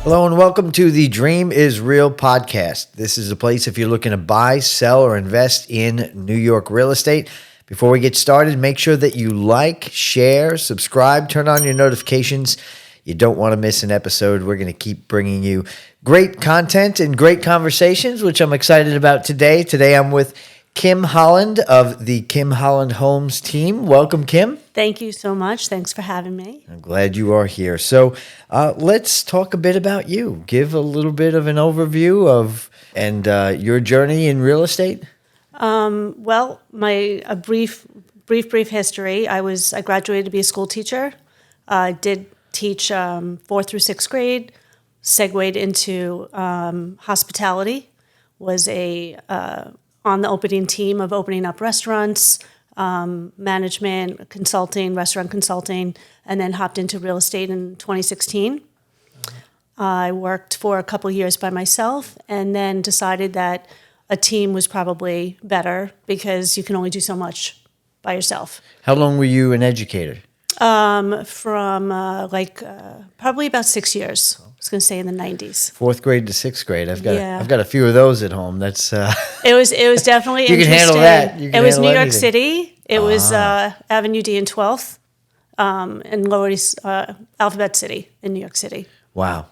Hello and welcome to the Dream is Real podcast. This is a place if you're looking to buy, sell, or invest in New York real estate. Before we get started, make sure that you like, share, subscribe, turn on your notifications. You don't want to miss an episode. We're going to keep bringing you great content and great conversations, which I'm excited about today. Today I'm with Kim Holland of the Kim Holland Homes Team. Welcome, Kim. Thank you so much. Thanks for having me. I'm glad you are here. So let's talk a bit about you. Give a little bit of an overview of your journey in real estate. Well, a brief history. I graduated to be a school teacher. I did teach 4th through 6th grade. Segued into hospitality. Was on the opening team of opening up restaurants, management, consulting, restaurant consulting, and then hopped into real estate in 2016. I worked for a couple years by myself and then decided that a team was probably better because you can only do so much by yourself. How long were you an educator? From probably about 6 years. I was going to say in the 90s. 4th grade to 6th grade. I've got a few of those at home. That's It was definitely you interesting. Can handle that. It was New York City. It was Avenue D and 12th, in Lower East Alphabet City in New York City. Wow.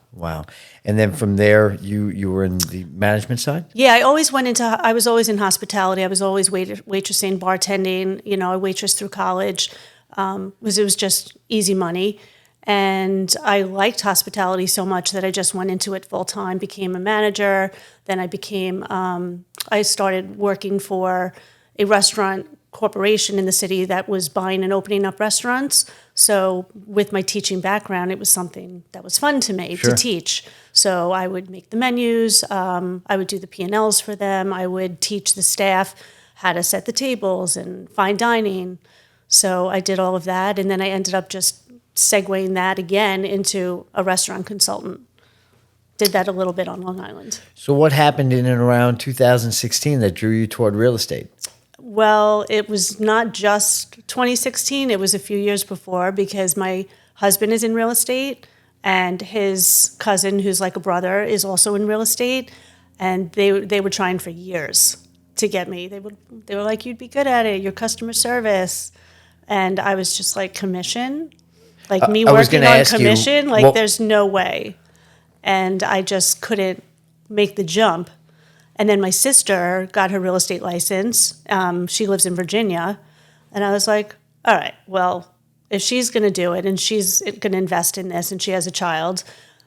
And then from there, you were in the management side? Yeah, I was always in hospitality. I was always waitressing, bartending. I waitressed through college. It was just easy money. And I liked hospitality so much that I just went into it full time, became a manager. Then I started working for a restaurant corporation in the city that was buying and opening up restaurants. So with my teaching background, it was something that was fun to me to teach. So I would make the menus, I would do the P&Ls for them, I would teach the staff how to set the tables and fine dining. So I did all of that, and then I ended up just segueing that again into a restaurant consultant. Did that a little bit on Long Island. So what happened in and around 2016 that drew you toward real estate? Well, it was not just 2016. It was a few years before because my husband is in real estate and his cousin, who's like a brother, is also in real estate. And they were trying for years to get me. They were like, you'd be good at it, your customer service. And I was just like, commission? Like me working on commission? There's no way. And I just couldn't make the jump. And then my sister got her real estate license. She lives in Virginia. And I was like, all right, well, if she's going to do it and she's going to invest in this and she has a child,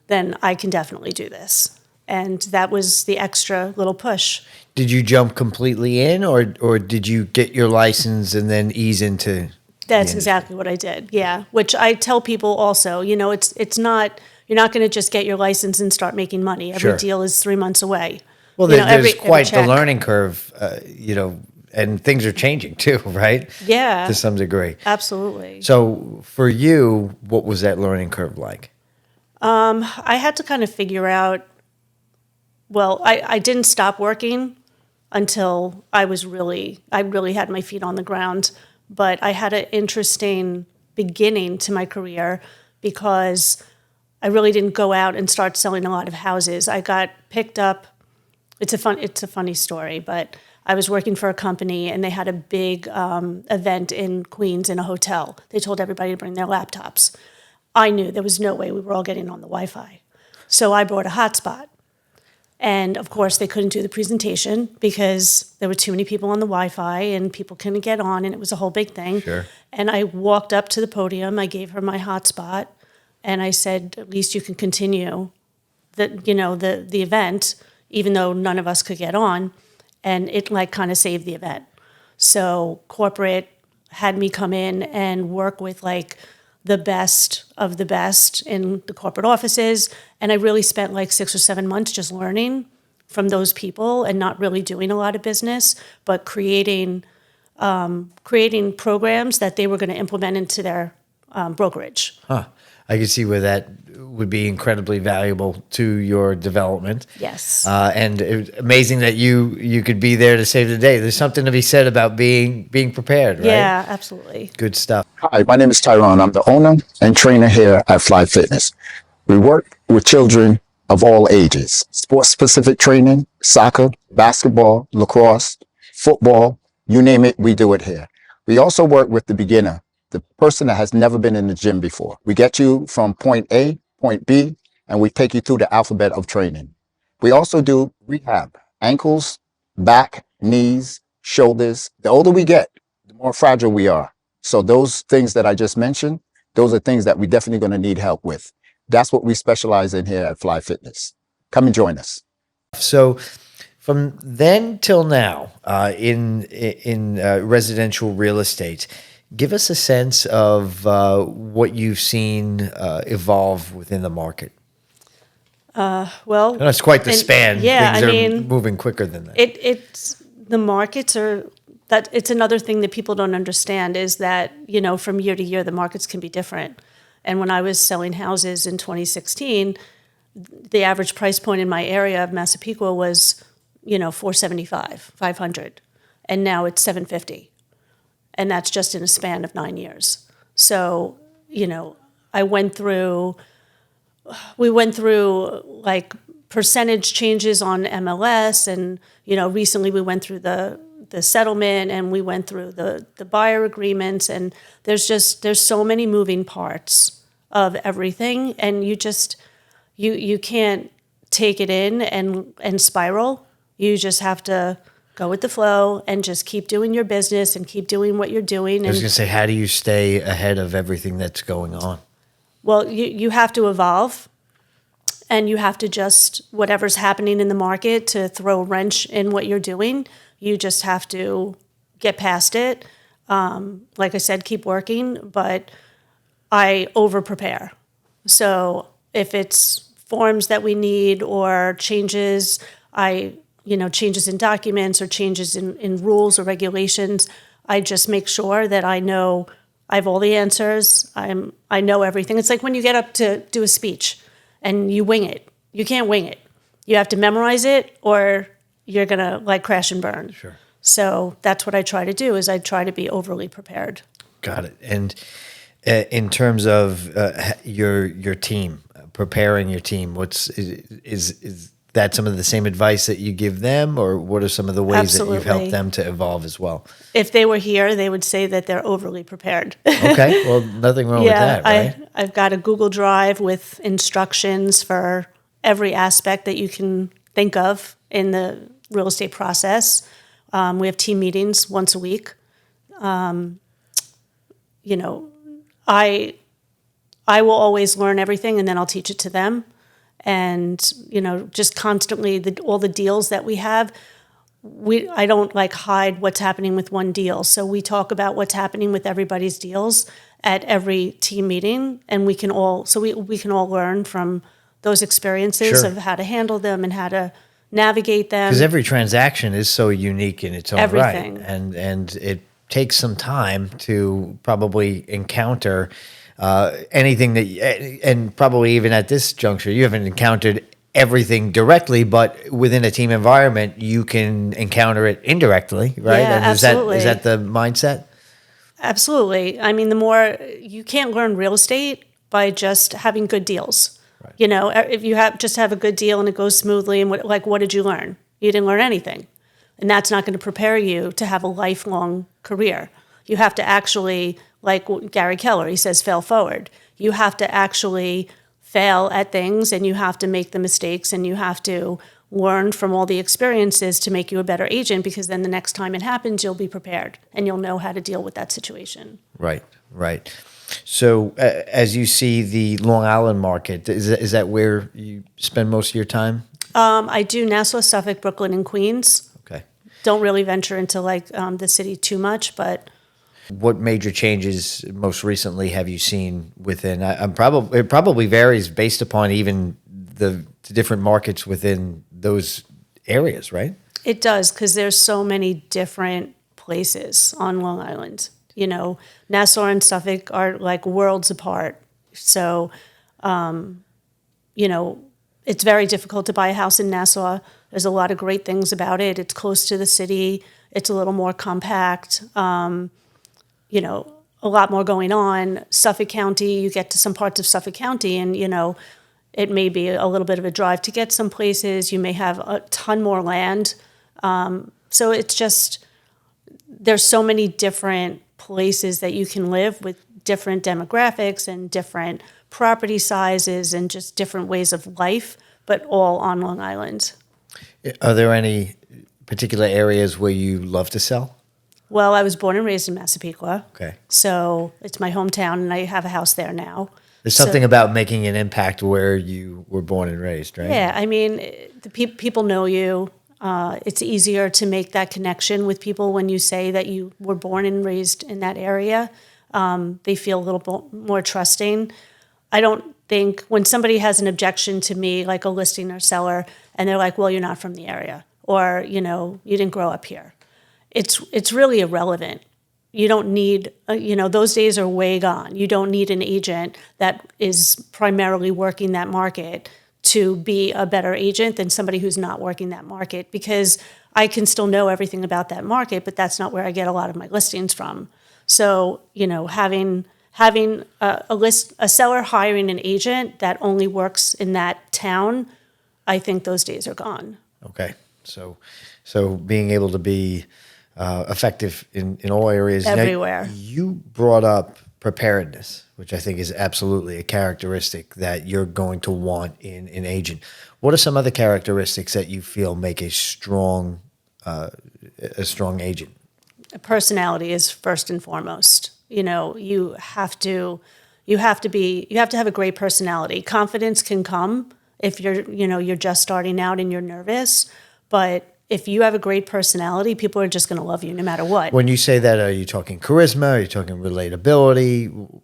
then I can definitely do this. And that was the extra little push. Did you jump completely in or did you get your license and then ease into? That's exactly what I did, yeah. Which I tell people also, it's not, you're not going to just get your license and start making money. Every deal is 3 months away. Well, there's quite the learning curve, and things are changing too, right? Yeah. To some degree. Absolutely. So for you, what was that learning curve like? I had to kind of figure out, I didn't stop working until I really had my feet on the ground. But I had an interesting beginning to my career because I really didn't go out and start selling a lot of houses. I got picked up. It's a funny story, but I was working for a company and they had a big event in Queens in a hotel. They told everybody to bring their laptops. I knew there was no way we were all getting on the Wi-Fi. So I brought a hotspot. And of course, they couldn't do the presentation because there were too many people on the Wi-Fi and people couldn't get on, and it was a whole big thing. Sure. And I walked up to the podium, I gave her my hotspot, and I said, at least you can continue the event, even though none of us could get on. And it kind of saved the event. So corporate had me come in and work with the best of the best in the corporate offices. And I really spent 6 or 7 months just learning from those people and not really doing a lot of business, but creating programs that they were going to implement into their brokerage. Huh. I can see where that would be incredibly valuable to your development. Yes. And it was amazing that you could be there to save the day. There's something to be said about being prepared, right? Yeah, absolutely. Good stuff. Hi, my name is Tyrone. I'm the owner and trainer here at Fly Fitness. We work with children of all ages. Sports-specific training, soccer, basketball, lacrosse, football, you name it, we do it here. We also work with the beginner, the person that has never been in the gym before. We get you from point A, point B, and we take you through the alphabet of training. We also do rehab, ankles, back, knees, shoulders. The older we get, the more fragile we are. So those things that I just mentioned, those are things that we're definitely going to need help with. That's what we specialize in here at Fly Fitness. Come and join us. So from then till now, in residential real estate, give us a sense of what you've seen evolve within the market. Well, That's quite the span. Yeah, Things I are mean, moving quicker than that. it's the markets are that. It's another thing that people don't understand is that from year to year the markets can be different. And when I was selling houses in 2016, the average price point in my area of Massapequa was 475, 500, and now it's 750, and that's just in a span of 9 years. So we went through like percentage changes on MLS, and recently we went through the settlement, and we went through the buyer agreements, and there's so many moving parts of everything, and you can't take it in and spiral. You just have to go with the flow and just keep doing your business and keep doing what you're doing. I was going to say, how do you stay ahead of everything that's going on? Well, you have to evolve, and you have to just, whatever's happening in the market, to throw a wrench in what you're doing. You just have to get past it. Like I said, keep working, but I over-prepare. So if it's forms that we need or changes, changes in documents or changes in rules or regulations, I just make sure that I know I have all the answers. I know everything. It's like when you get up to do a speech and you wing it. You can't wing it. You have to memorize it, or you're gonna crash and burn. Sure. So that's what I try to do. Is I try to be overly prepared. Got it. And in terms of your team, preparing your team, is that some of the same advice that you give them, or what are some of the ways Absolutely. that you've helped them to evolve as well? If they were here, they would say that they're overly prepared. Okay, well, nothing wrong with that, right? I've got a Google Drive with instructions for every aspect that you can think of in the real estate process. We have team meetings once a week. I will always learn everything, and then I'll teach it to them. And just constantly all the deals that we have, I don't hide what's happening with one deal. So we talk about what's happening with everybody's deals at every team meeting, and we can all learn from those experiences Sure. of how to handle them and how to navigate them. Because every transaction is so unique in its own Everything. right, and it takes some time to probably encounter anything that, and probably even at this juncture, you haven't encountered everything directly, but within a team environment, you can encounter it indirectly, right? Yeah, and absolutely. Is that the mindset? Absolutely. I mean, you can't learn real estate by just having good deals. Right. If you have a good deal and it goes smoothly, and what did you learn? You didn't learn anything. And that's not going to prepare you to have a lifelong career. You have to actually, like Gary Keller, he says, fail forward. You have to actually fail at things, and you have to make the mistakes, and you have to learn from all the experiences to make you a better agent, because then the next time it happens, you'll be prepared and you'll know how to deal with that situation. Right. So as you see the Long Island market, is that where you spend most of your time? I do Nassau, Suffolk, Brooklyn, and Queens. Okay. Don't really venture into the city too much, but What major changes most recently have you seen within? It probably varies based upon even the different markets within those areas, right? it does, because there's so many different places on Long Island. Nassau and Suffolk are like worlds apart. So, it's very difficult to buy a house in Nassau. There's a lot of great things about it. It's close to the city. It's a little more compact. A lot more going on. Suffolk County, you get to some parts of Suffolk County, and It may be a little bit of a drive to get some places. You may have a ton more land. So it's just, there's so many different places that you can live with different demographics and different property sizes and just different ways of life, but all on Long Island. Are there any particular areas where you love to sell? Well, I was born and raised in Massapequa. Okay. So it's my hometown, and I have a house there now. There's something about making an impact where you were born and raised, right? Yeah, I mean, the people know you. It's easier to make that connection with people when you say that you were born and raised in that area. They feel a little more trusting. I don't think when somebody has an objection to me, like a listing or seller, and they're like, well, you're not from the area, or, you didn't grow up here. It's really irrelevant. You don't need, those days are way gone. You don't need an agent that is primarily working that market to be a better agent than somebody who's not working that market, because I can still know everything about that market, but that's not where I get a lot of my listings from. So, having a seller hiring an agent that only works in that town, I think those days are gone. Okay. So being able to be effective in all areas. Everywhere. Now, you brought up preparedness, which I think is absolutely a characteristic that you're going to want in an agent. What are some other characteristics that you feel make a strong agent? Personality is first and foremost. You have to have a great personality. Confidence can come if you're just starting out and you're nervous, but if you have a great personality, people are just going to love you no matter what. When you say that, are you talking charisma? Are you talking relatability?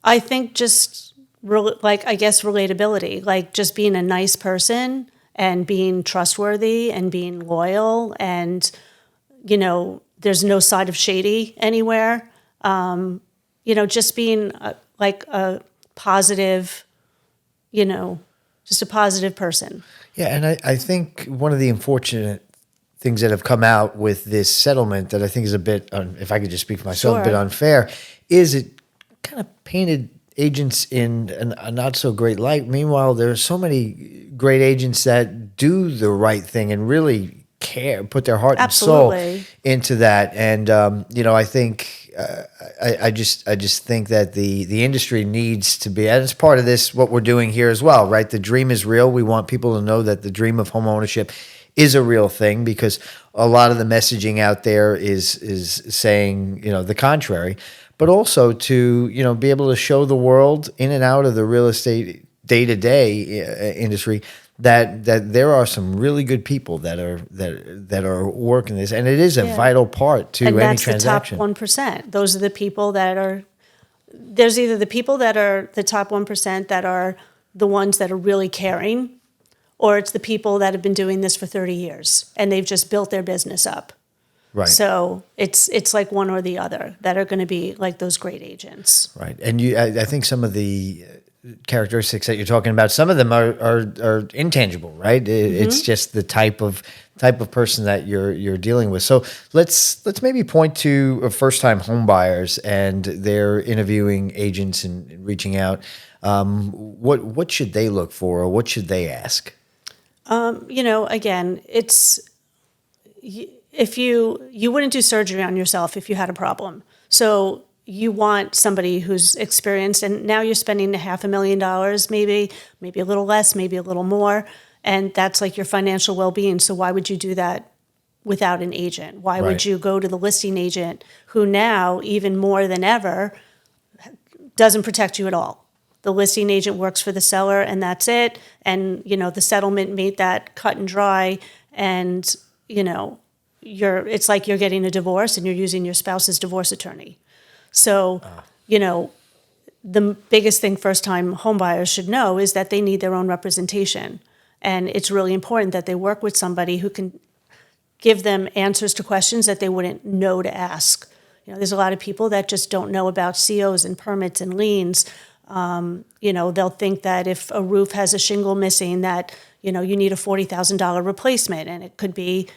I think just relatability, like just being a nice person and being trustworthy and being loyal, and there's no side of shady anywhere. Just being a positive, just a positive person. Yeah, and I think one of the unfortunate things that have come out with this settlement that I think is a bit, if I could just speak for myself, a bit unfair, is it kind of painted agents in a not so great light. Meanwhile, there are so many great agents that do the right thing and really care, put their heart and soul into that. And I think I just think that the industry needs to be, and it's part of this what we're doing here as well, right? The dream is real. We want people to know that the dream of home ownership is a real thing, because a lot of the messaging out there is saying the contrary. But also to be able to show the world in and out of the real estate day-to-day industry that there are some really good people that are working this, and it is a vital part to any transaction. And that's the top 1%. Those are the people that are. There's either the people that are the top 1% that are the ones that are really caring, or it's the people that have been doing this for 30 years and they've just built their business up. Right. So it's like one or the other that are going to be like those great agents. Right. And I think some of the characteristics that you're talking about, some of them are intangible, right? It's just the type of person that you're dealing with. So let's maybe point to first-time home buyers, and they're interviewing agents and reaching out. What should they look for, or what should they ask? Again, it's if you wouldn't do surgery on yourself if you had a problem. So you want somebody who's experienced, and now you're spending $500,000, maybe a little less, maybe a little more, and that's like your financial well-being. So why would you do that without an agent? Why would you go to the listing agent, who now, even more than ever, doesn't protect you at all? The listing agent works for the seller, and that's it. And the settlement made that cut and dry, and it's like you're getting a divorce and you're using your spouse's divorce attorney. So, the biggest thing first-time home buyers should know is that they need their own representation. And it's really important that they work with somebody who can give them answers to questions that they wouldn't know to ask. There's a lot of people that just don't know about COs and permits and liens. They'll think that if a roof has a shingle missing, that, you need a $40,000 replacement, and it could be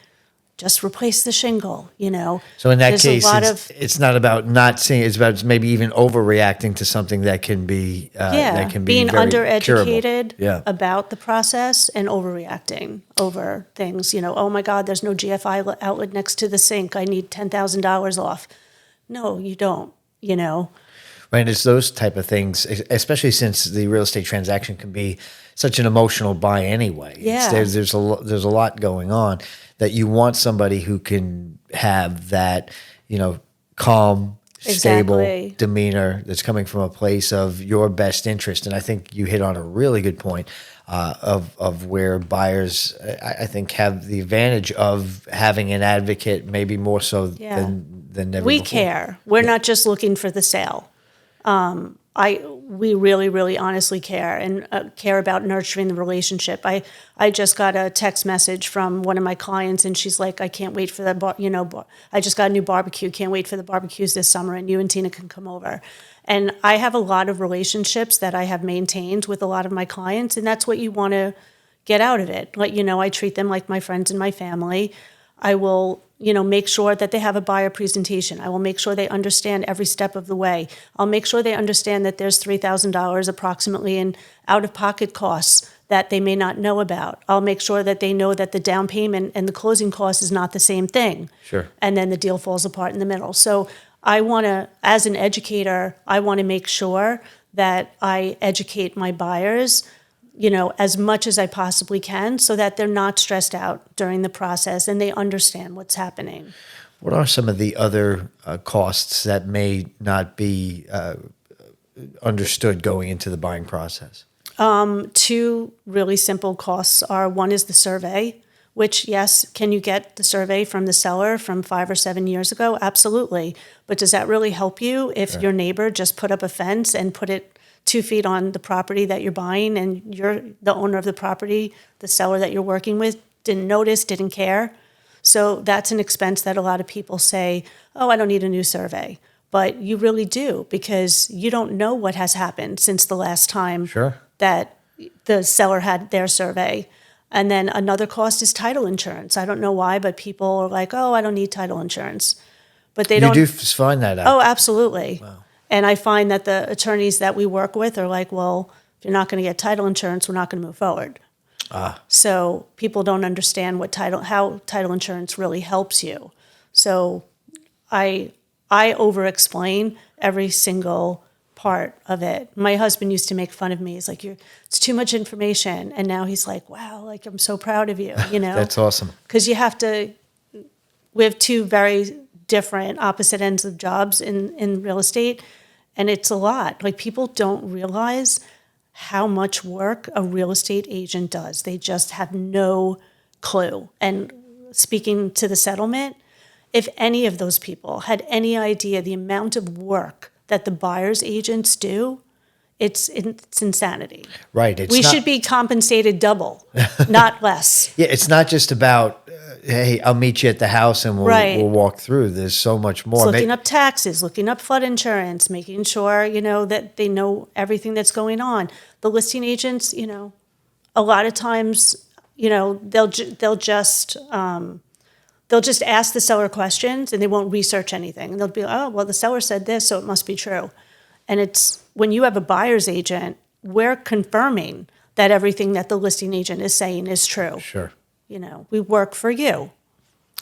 just replace the shingle, So in that There's case, a lot it's not about not seeing, it's about maybe even overreacting to something that can be, being very undereducated curable. Yeah. about the process and overreacting over things. Oh my God, there's no GFI outlet next to the sink. I need $10,000 off. No, you don't. Right. It's those type of things, especially since the real estate transaction can be such an emotional buy anyway. Yeah. There's a lot going on that you want somebody who can have that, calm, stable Exactly. demeanor that's coming from a place of your best interest. And I think you hit on a really good point of where buyers, I think, have the advantage of having an advocate, maybe more so than never We before. care. We're not just looking for the sale. We really, really honestly care and care about nurturing the relationship. I just got a text message from one of my clients, and she's like, I can't wait for the I just got a new barbecue. Can't wait for the barbecues this summer, and you and Tina can come over. And I have a lot of relationships that I have maintained with a lot of my clients, and that's what you want to get out of it. I treat them like my friends and my family. I will, make sure that they have a buyer presentation. I will make sure they understand every step of the way. I'll make sure they understand that there's $3,000 approximately in out-of-pocket costs that they may not know about. I'll make sure that they know that the down payment and the closing cost is not the same thing. Sure. And then the deal falls apart in the middle. So I want to, as an educator, I want to make sure that I educate my buyers as much as I possibly can so that they're not stressed out during the process and they understand what's happening. What are some of the other costs that may not be understood going into the buying process? Two really simple costs are, one is the survey, which, yes, can you get the survey from the seller from 5 or 7 years ago? Absolutely. But does that really help you if your neighbor just put up a fence and put it 2 feet on the property that you're buying and you're the owner of the property, the seller that you're working with, didn't notice, didn't care? So that's an expense that a lot of people say, oh, I don't need a new survey. But you really do, because you don't know what has happened since the last time that the seller had their survey. And then another cost is title insurance. I don't know why, but people are like, oh, I don't need title insurance. But they don't. You do find that out? Oh, absolutely. Wow. And I find that the attorneys that we work with are like, well, if you're not going to get title insurance, we're not going to move forward. So people don't understand how title insurance really helps you. So I over-explain every single part of it. My husband used to make fun of me. He's like, it's too much information. And now he's like, wow, like, I'm so proud of you, That's awesome. Because we have two very different opposite ends of jobs in real estate. And it's a lot. Like, people don't realize how much work a real estate agent does. They just have no clue. And speaking to the settlement, if any of those people had any idea the amount of work that the buyer's agents do, it's insanity. Right. We should be compensated double, not less. Yeah, it's not just about, hey, I'll meet you at the house and we'll walk through. There's so much more. It's looking up taxes, looking up flood insurance, making sure, that they know everything that's going on. The listing agents, a lot of times, they'll just ask the seller questions and they won't research anything. And they'll be, oh, well, the seller said this, so it must be true. And it's when you have a buyer's agent, we're confirming that everything that the listing agent is saying is true. Sure. We work for you.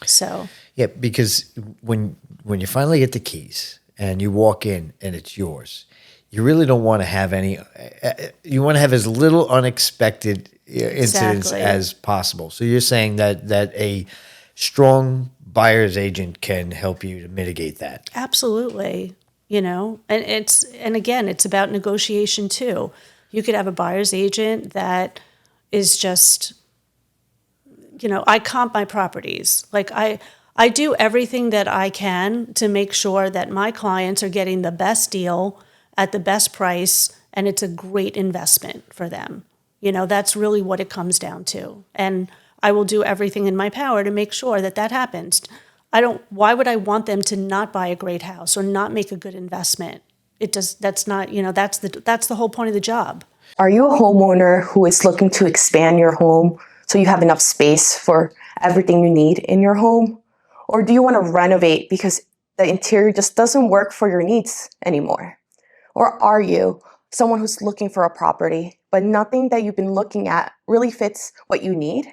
So. Yeah, because when you finally get the keys and you walk in and it's yours, you really don't want to have any, you want to have as little unexpected incidents as possible. So you're saying that a strong buyer's agent can help you to mitigate that. Absolutely. And again, it's about negotiation too. You could have a buyer's agent that is just, I comp my properties. Like, I do everything that I can to make sure that my clients are getting the best deal at the best price, and it's a great investment for them. That's really what it comes down to. And I will do everything in my power to make sure that happens. Why would I want them to not buy a great house or not make a good investment? That's not, that's the whole point of the job. Are you a homeowner who is looking to expand your home so you have enough space for everything you need in your home? Or do you want to renovate because the interior just doesn't work for your needs anymore? Or are you someone who's looking for a property, but nothing that you've been looking at really fits what you need?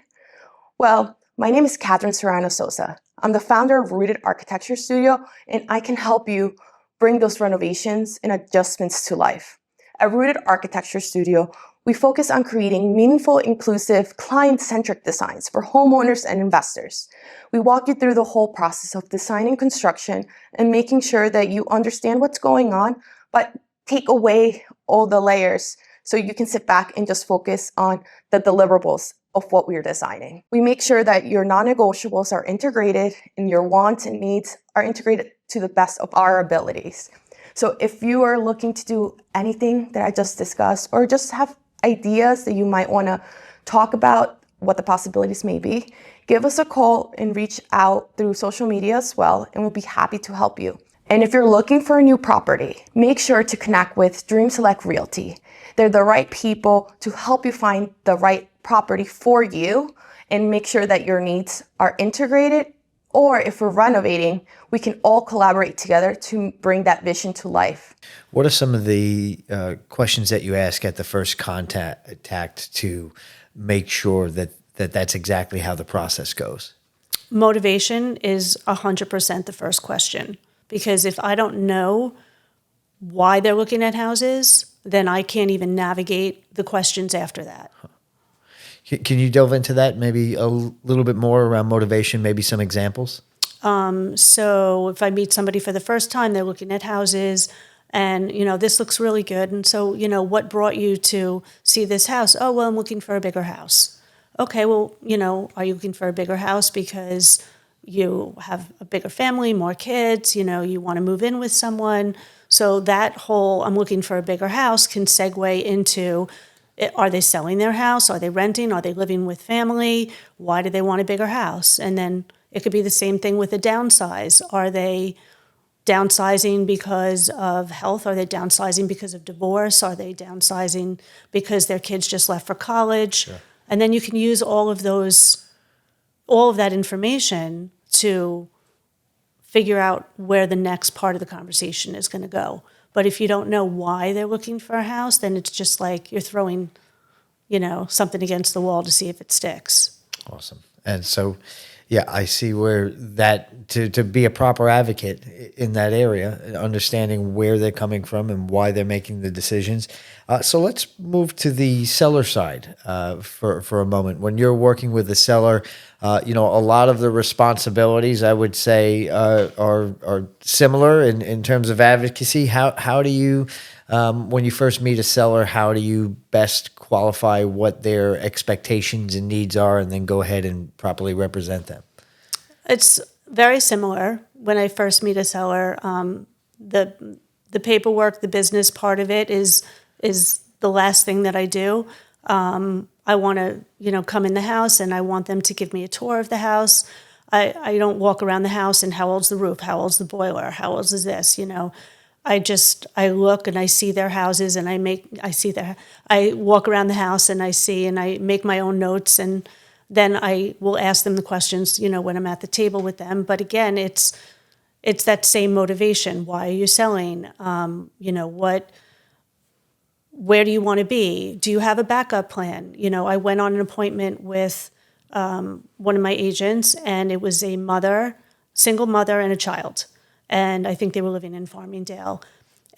Well, my name is Catherine Serrano Sosa. I'm the founder of Rooted Architecture Studio, and I can help you bring those renovations and adjustments to life. At Rooted Architecture Studio, we focus on creating meaningful, inclusive, client-centric designs for homeowners and investors. We walk you through the whole process of designing construction and making sure that you understand what's going on, but take away all the layers so you can sit back and just focus on the deliverables of what we're designing. We make sure that your non-negotiables are integrated and your wants and needs are integrated to the best of our abilities. So if you are looking to do anything that I just discussed, or just have ideas that you might want to talk about what the possibilities may be, give us a call and reach out through social media as well, and we'll be happy to help you. And if you're looking for a new property, make sure to connect with Dream Select Realty. They're the right people to help you find the right property for you and make sure that your needs are integrated. Or if we're renovating, we can all collaborate together to bring that vision to life. What are some of the questions that you ask at the first contact to make sure that that's exactly how the process goes? Motivation is 100% the first question, because if I don't know why they're looking at houses, then I can't even navigate the questions after that. Can you delve into that maybe a little bit more around motivation, maybe some examples? So if I meet somebody for the first time, they're looking at houses and, this looks really good. And so, what brought you to see this house? Oh, well, I'm looking for a bigger house. Okay, well, are you looking for a bigger house because you have a bigger family, more kids, you want to move in with someone? So that whole I'm looking for a bigger house can segue into, are they selling their house? Are they renting? Are they living with family? Why do they want a bigger house? And then it could be the same thing with a downsize. Are they downsizing because of health? Are they downsizing because of divorce? Are they downsizing because their kids just left for college? Sure. And then you can use all of that information to figure out where the next part of the conversation is going to go. But if you don't know why they're looking for a house, then it's just like you're throwing, something against the wall to see if it sticks. Awesome. And so, yeah, I see where that, to be a proper advocate in that area, understanding where they're coming from and why they're making the decisions. So let's move to the seller side for a moment. When you're working with the seller, a lot of the responsibilities, I would say, are similar in terms of advocacy. How do you, when you first meet a seller, how do you best qualify what their expectations and needs are, and then go ahead and properly represent them? It's very similar. When I first meet a seller, the paperwork, the business part of it is the last thing that I do. I want to, come in the house and I want them to give me a tour of the house. I don't walk around the house and how old's the roof? How old's the boiler? How old is this? I look and I see their houses and I walk around the house and I see and I make my own notes, and then I will ask them the questions, when I'm at the table with them. But again, it's that same motivation. Why are you selling? Where do you want to be? Do you have a backup plan? I went on an appointment with one of my agents, and it was a single mother and a child. And I think they were living in Farmingdale.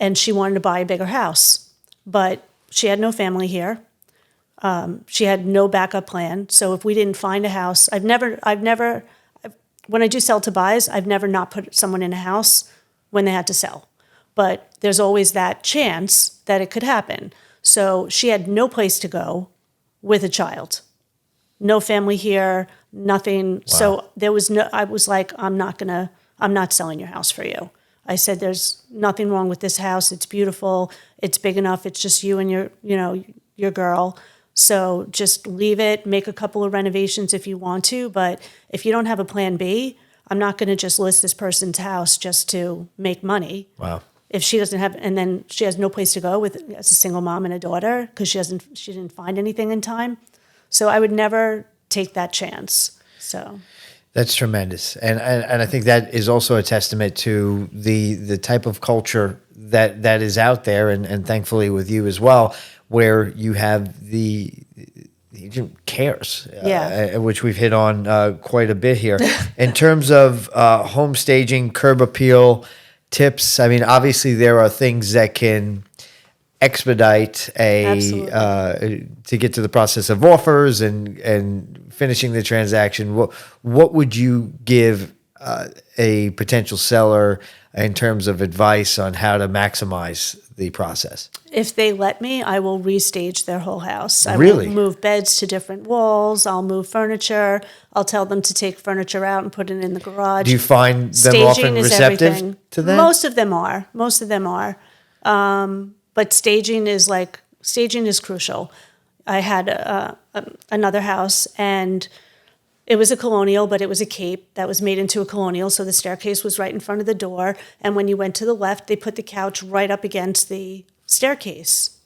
And she wanted to buy a bigger house, but she had no family here. She had no backup plan. So if we didn't find a house, I've never, when I do sell to buys, I've never not put someone in a house when they had to sell. But there's always that chance that it could happen. So she had no place to go with a child, no family here, nothing. Wow. So I was like, I'm not selling your house for you. I said, there's nothing wrong with this house. It's beautiful. It's big enough. It's just you and your girl. So just leave it, make a couple of renovations if you want to. But if you don't have a plan B, I'm not going to just list this person's house just to make money. Wow. If she doesn't have, and then she has no place to go as a single mom and a daughter because she didn't find anything in time. So I would never take that chance. So That's tremendous, and I think that is also a testament to the type of culture that is out there, and thankfully with you as well, where you have the agent cares, which we've hit on quite a bit here. In terms of home staging, curb appeal tips, I mean, obviously there are things that can expedite to get to the process of offers and finishing the transaction. What would you give a potential seller in terms of advice on how to maximize the process? if they let me, I will restage their whole house. I Really? will move beds to different walls. I'll move furniture. I'll tell them to take furniture out and put it in the garage. Do you find them Staging often is receptive everything. to that? Most of them are. Most of them are. But staging is crucial. I had another house, and it was a colonial, but it was a cape that was made into a colonial. So the staircase was right in front of the door. And when you went to the left, they put the couch right up against the staircase.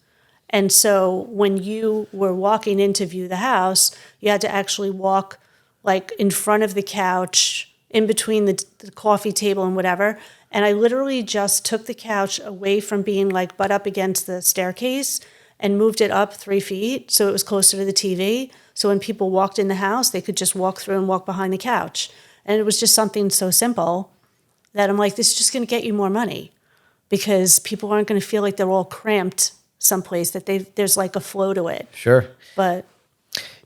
And so when you were walking in to view the house, you had to actually walk like in front of the couch, in between the coffee table and whatever. And I literally just took the couch away from being like butt up against the staircase and moved it up 3 feet so it was closer to the TV. So when people walked in the house, they could just walk through and walk behind the couch. And it was just something so simple that I'm like, this is just going to get you more money because people aren't going to feel like they're all cramped someplace, that there's like a flow to it. Sure. But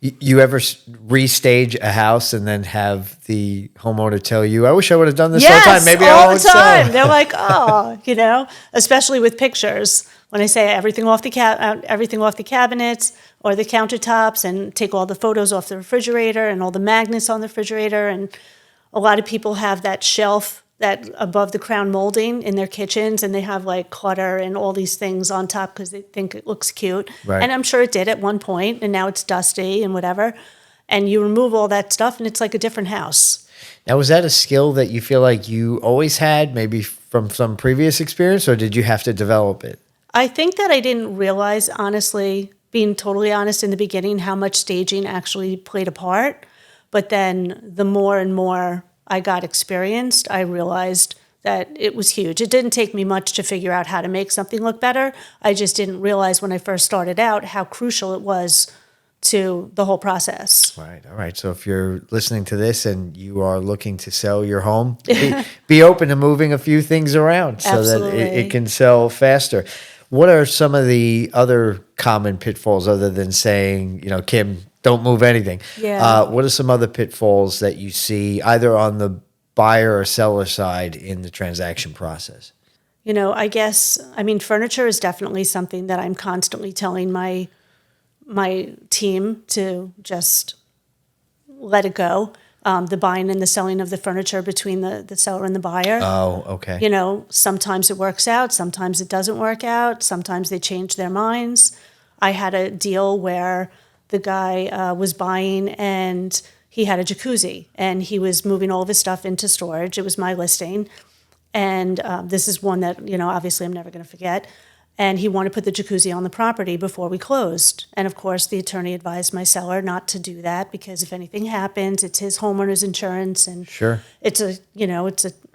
You ever restage a house and then have the homeowner tell you, "I wish I would have done this all the time. Maybe I all won't the time. sell." They're like, oh, especially with pictures. When I say everything off the cabinets or the countertops, and take all the photos off the refrigerator and all the magnets on the refrigerator, and a lot of people have that shelf that above the crown molding in their kitchens, and they have like clutter and all these things on top because they think it looks cute. Right. And I'm sure it did at one point, and now it's dusty and whatever. And you remove all that stuff, and it's like a different house. Now, was that a skill that you feel like you always had, maybe from some previous experience, or did you have to develop it? I think that I didn't realize, honestly, being totally honest in the beginning, how much staging actually played a part. But then the more and more I got experienced, I realized that it was huge. It didn't take me much to figure out how to make something look better. I just didn't realize when I first started out how crucial it was to the whole process. Right. All right. So if you're listening to this and you are looking to sell your home, be open to moving a few things around so that it can sell faster. What are some of the other common pitfalls other than saying, Kim, don't move anything? Yeah. What are some other pitfalls that you see either on the buyer or seller side in the transaction process? Furniture is definitely something that I'm constantly telling my team to just let it go. The buying and the selling of the furniture between the seller and the buyer. Oh, okay. Sometimes it works out, sometimes it doesn't work out, sometimes they change their minds. I had a deal where the guy was buying and he had a jacuzzi and he was moving all of his stuff into storage. It was my listing. And this is one that, obviously I'm never going to forget. And he wanted to put the jacuzzi on the property before we closed. And of course, the attorney advised my seller not to do that because if anything happens, it's his homeowner's insurance. And sure, it's a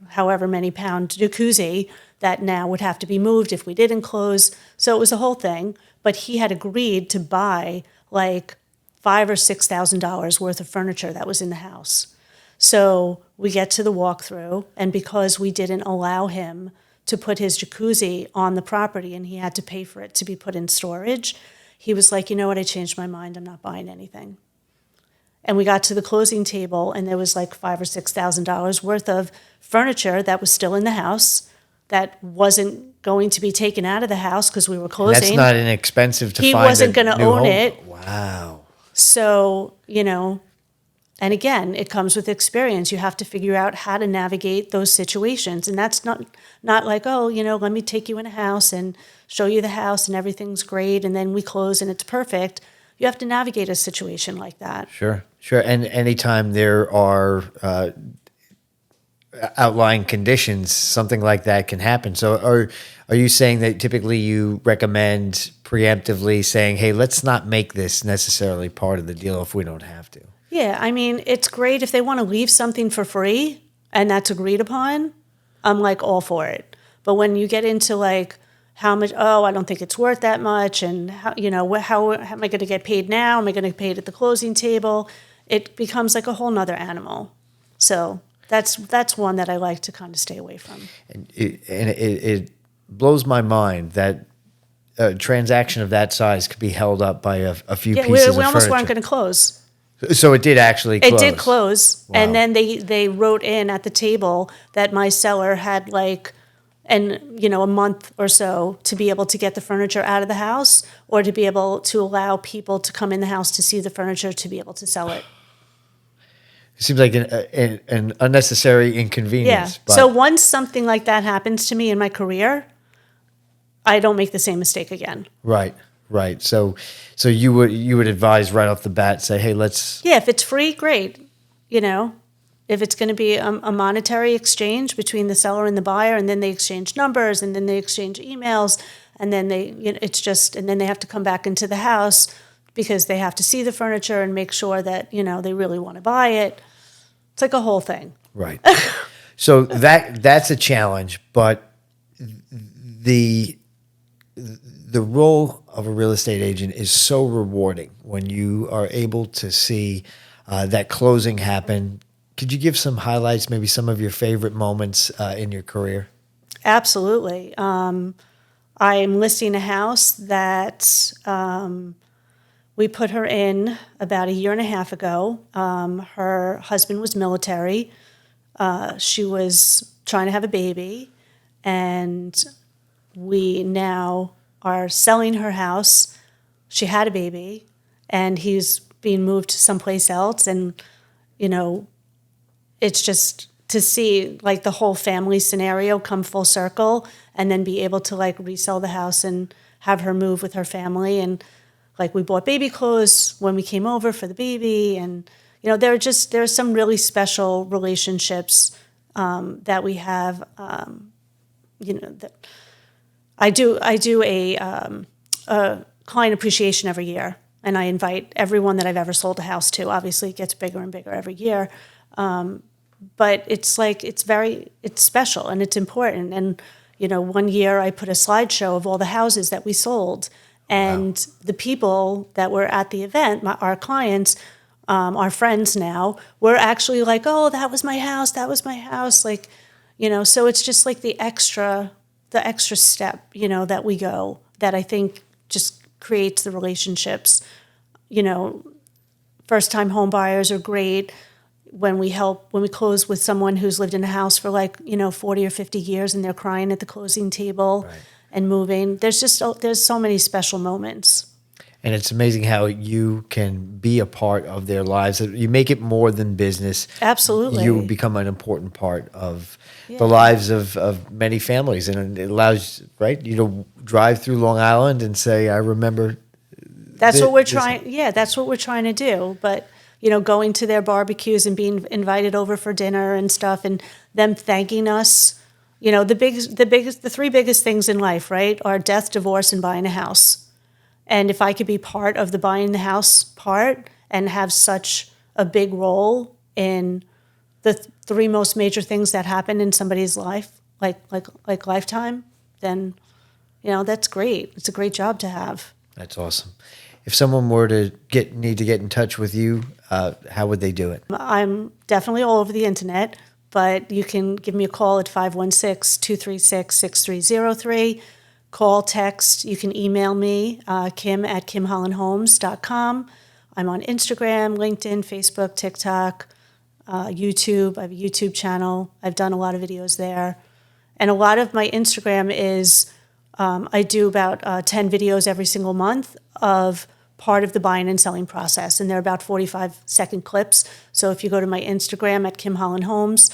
however many pound jacuzzi that now would have to be moved if we didn't close. So it was a whole thing. But he had agreed to buy like $5,000 or $6,000 worth of furniture that was in the house. So we get to the walkthrough, and because we didn't allow him to put his jacuzzi on the property and he had to pay for it to be put in storage, he was like, you know what, I changed my mind, I'm not buying anything. And we got to the closing table and there was like $5,000 or $6,000 worth of furniture that was still in the house that wasn't going to be taken out of the house because we were closing. That's not inexpensive to he find. He wasn't going to own it. Wow. So, and again, it comes with experience. You have to figure out how to navigate those situations. And that's not like, let me take you in a house and show you the house and everything's great and then we close and it's perfect. You have to navigate a situation like that. Sure. And anytime there are outlying conditions, something like that can happen. So are you saying that typically you recommend preemptively saying, hey, let's not make this necessarily part of the deal if we don't have to? Yeah, I mean, it's great if they want to leave something for free and that's agreed upon. I'm like all for it. But when you get into like how much, oh, I don't think it's worth that much, and how, how am I going to get paid now? Am I going to get paid at the closing table? It becomes like a whole nother animal. So that's one that I like to kind of stay away from. And it blows my mind that a transaction of that size could be held up by a few Yeah, pieces we of almost furniture. weren't going to close. So it did actually close. It did close, Wow. and then they wrote in at the table that my seller had like, a month or so to be able to get the furniture out of the house, or to be able to allow people to come in the house to see the furniture to be able to sell it. It seems like an unnecessary Yeah. inconvenience. But So once something like that happens to me in my career, I don't make the same mistake again. right. So you would advise right off the bat, say, hey, let's. Yeah, if it's free, great. If it's going to be a monetary exchange between the seller and the buyer, and then they exchange numbers, and then they exchange emails, and then and then they have to come back into the house because they have to see the furniture and make sure that, they really want to buy it. It's like a whole thing. Right. So that's a challenge, but the role of a real estate agent is so rewarding when you are able to see that closing happen. Could you give some highlights, maybe some of your favorite moments in your career? Absolutely. I'm listing a house that we put her in about a year and a half ago. Her husband was military. She was trying to have a baby, and we now are selling her house. She had a baby, and he's being moved to someplace else. And, it's just to see like the whole family scenario come full circle, and then be able to like resell the house and have her move with her family. And like we bought baby clothes when we came over for the baby. And, there's some really special relationships that we have, that I do a client appreciation every year, and I invite everyone that I've ever sold a house to. Obviously, it gets bigger and bigger every year, but it's like it's special and it's important. And one year I put a slideshow of all the houses that we sold, and the people that were at the event, our clients, our friends now, were actually like, "Oh, that was my house. That was my house." Like, so it's just like the extra step, that we go, that I think just creates the relationships. First time home buyers are great when we close with someone who's lived in a house for 40 or 50 years, and they're crying at the closing table. Right. And moving. There's so many special moments. And it's amazing how you can be a part of their lives. You make it more than business. Absolutely. You become an important part of the lives of many families. And it allows, right, you to drive through Long Island and say, I remember. That's what we're trying. Yeah, that's what we're trying to do. But, going to their barbecues and being invited over for dinner and stuff, and them thanking us. The three biggest things in life, right, are death, divorce, and buying a house. And if I could be part of the buying the house part and have such a big role in the three most major things that happen in somebody's life, like lifetime, then, that's great. It's a great job to have. That's awesome. If someone were to need to get in touch with you, how would they do it? I'm definitely all over the internet, but you can give me a call at 516-236-6303. Call, text. You can email me, kim@kimhollandhomes.com. I'm on Instagram, LinkedIn, Facebook, TikTok, YouTube. I have a YouTube channel. I've done a lot of videos there. And a lot of my Instagram is, I do about 10 videos every single month of part of the buying and selling process. And they're about 45-second clips. So if you go to my Instagram at Kim Holland Homes,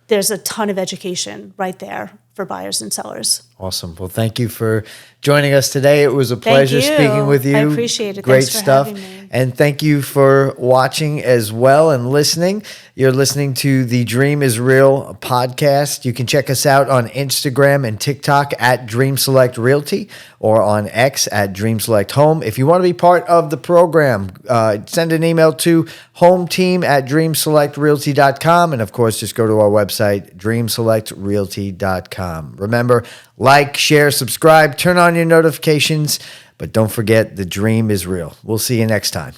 there's a ton of education right there for buyers and sellers. Awesome. Well, thank you for joining us today. It was a pleasure you. speaking with you. I appreciate it. Great Thanks for stuff. having me. And thank you for watching as well and listening. You're listening to the Dream is Real podcast. You can check us out on Instagram and TikTok at Dream Select Realty or on X at Dream Select Home. If you want to be part of the program, send an email to hometeam@dreamselectrealty.com. And of course, just go to our website, dreamselectrealty.com. Remember, like, share, subscribe, turn on your notifications, but don't forget the dream is real. We'll see you next time.